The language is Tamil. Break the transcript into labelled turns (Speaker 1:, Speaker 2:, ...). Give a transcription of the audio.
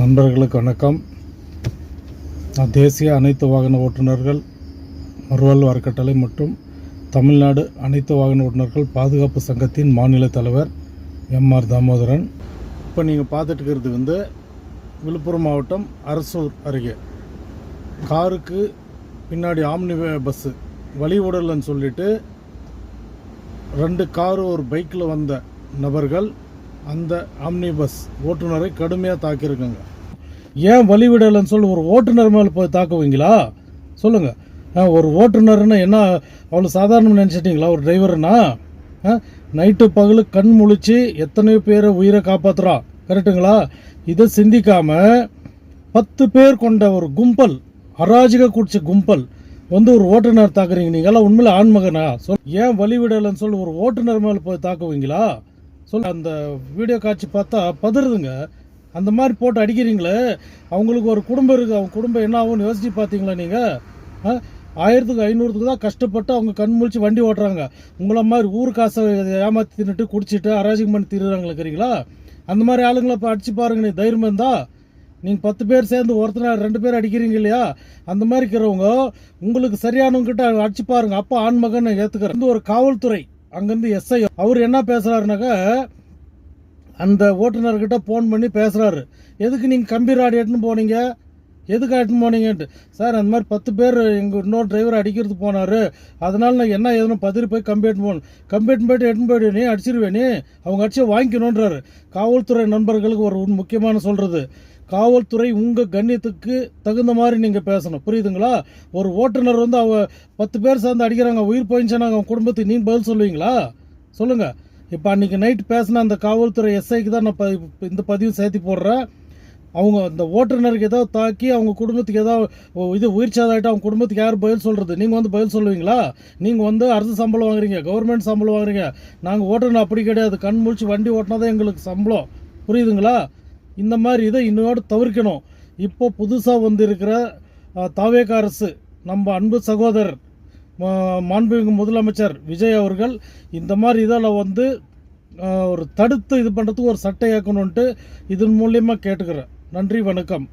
Speaker 1: நண்பர்களுக்கு வணக்கம். தேசிய அனைத்து வாகன ஓட்டுநர்கள் மறுவாழ்வு அறக்கட்டளை மற்றும் தமிழ்நாடு அனைத்து வாகன ஓட்டுநர்கள் பாதுகாப்பு சங்கத்தின் மாநில தலைவர் எம்.ஆர். தாமோதரன். இப்போ நீங்கள் பார்த்துட்டு இருக்கிறது விழுப்புரம் மாவட்டம் அரசூர் அருகே காருக்கு பின்னாடி ஆம்னி பஸ்ஸு வழி விடலன்னு சொல்லிட்டு 2 காரு ஒரு பைக்கில் வந்த நபர்கள் அந்த ஆம்னி பஸ் ஓட்டுநரை கடுமையாக தாக்கியிருக்காங்க. ஏன் வழி விடலைன்னு சொல்லி ஒரு ஓட்டுநர் மேலே போய் தாக்குவீங்களா சொல்லுங்கள்? ஒரு ஓட்டுநர்னா என்ன அவ்வளோ சாதாரணம் நினச்சிட்டிங்களா? ஒரு டிரைவர்னா நைட்டு பகலு கண் முழிச்சு எத்தனையோ பேரை உயிரை காப்பாற்றுறான், கரெக்டுங்களா? இதை சிந்திக்காமல் 10 பேர் கொண்ட ஒரு கும்பல், அராஜக குடிச்ச கும்பல் ஒரு ஓட்டுநர் தாக்குறீங்க. நீங்களாம் உண்மையில ஆண்மகனா? ஏன் வழி விடலைன்னு சொல்லி ஒரு ஓட்டுநர் மேலே போய் தாக்குவீங்களா? அந்த வீடியோ காட்சி பார்த்தா பதறுதுங்க. அந்த மாதிரி போட்டு அடிக்கிறீங்களே, அவங்களுக்கு ஒரு குடும்பம் இருக்குது, அவங்க குடும்பம் என்ன ஆகும்னு யோசிச்சு பார்த்தீங்களா நீங்கள்? 1500 தான் கஷ்டப்பட்டு அவங்க கண் முழிச்சு வண்டி ஓட்டுறாங்க. உங்களை மாதிரி ஊர் காசை ஏமாற்றி தின்னுட்டு குடிச்சிட்டு அராஜகம் பண்ணி திரிறாங்களே இருக்கிறீங்களா? அந்த மாதிரி ஆளுங்களை இப்போ அடிச்சு பாருங்க. நீ தைரியம் இருந்தா நீங்கள் 10 பேர் சேர்ந்து ஒருத்தர் 2 பேர் அடிக்கிறீங்க இல்லையா? அந்த மாதிரி இருக்கிறவங்க உங்களுக்கு சரியானவங்க கிட்ட அடிச்சு பாருங்க. அப்போ ஆண்மகன் ஏற்றுக்கிறேன். ஒரு காவல்துறை அங்கேருந்து எஸ்ஐ அவர் என்ன பேசுகிறாருனாக்கா, அந்த ஓட்டுநர்கிட்ட ஃபோன் பண்ணி பேசுகிறாரு. எதுக்கு நீங்கள் கம்பி ராடு எடுத்துன்னு போனீங்க, எதுக்கு எடுத்துன்னு போனீங்கன்ட்டு. சார் அந்த மாதிரி 10 பேர் எங்கள் இன்னொரு டிரைவர் அடிக்கிறதுக்கு போனார், அதனால நான் என்ன எதுன்னு பதறி போய் கம்பி எடுத்துன்னு போகணும். கம்பி எடுத்துன்னு போயிடுவேனே, அடிச்சிருவேனே, அவங்க அடிச்சு வாங்கிக்கணுன்றாரு. காவல்துறை நண்பர்களுக்கு ஒரு முக்கியமான சொல்கிறது, காவல்துறை உங்கள் கண்ணியத்துக்கு தகுந்த மாதிரி நீங்கள் பேசணும், புரியுதுங்களா? ஒரு ஓட்டுநர் அவ 10 பேர் சேர்ந்து அடிக்கிறாங்க, உயிர் போயிடுச்சுன்னா அவங்க குடும்பத்துக்கு நீங்கள் பதில் சொல்லுவீங்களா? சொல்லுங்கள். இப்போ அன்றைக்கி நைட் பேசின அந்த காவல்துறை எஸ்ஐக்கு தான் நான் இந்த பதிவு சேர்த்து போடுறேன். அவங்க அந்த ஓட்டுநருக்கு ஏதாவது தாக்கி அவங்க குடும்பத்துக்கு ஏதாவது உயிர் சேதாயிட்டு அவங்க குடும்பத்துக்கு யார் பதில் சொல்கிறது? நீங்கள் பதில் சொல்லுவீங்களா? நீங்கள் அரசு சம்பளம் வாங்குறீங்க, கவர்மெண்ட் சம்பளம் வாங்குறீங்க. நாங்கள் ஓட்டுநர் அப்படி கிடையாது, கண் முழிச்சு வண்டி ஓட்டினா தான் எங்களுக்கு சம்பளம், புரியுதுங்களா? இந்த மாதிரி இதை இன்னோடு தவிர்க்கணும். இப்போ புதுசாக வந்திருக்கிற தாவேக அரசு, நம்ம அன்பு சகோதரர் மாண்புமிகு முதலமைச்சர் விஜய் அவர்கள் இந்த மாதிரி இதில் ஒரு தடுத்து இது பண்ணுறதுக்கு ஒரு சட்டை இயக்கணுன்ட்டு இதன் மூலியமாக கேட்டுக்கிறேன். நன்றி, வணக்கம்.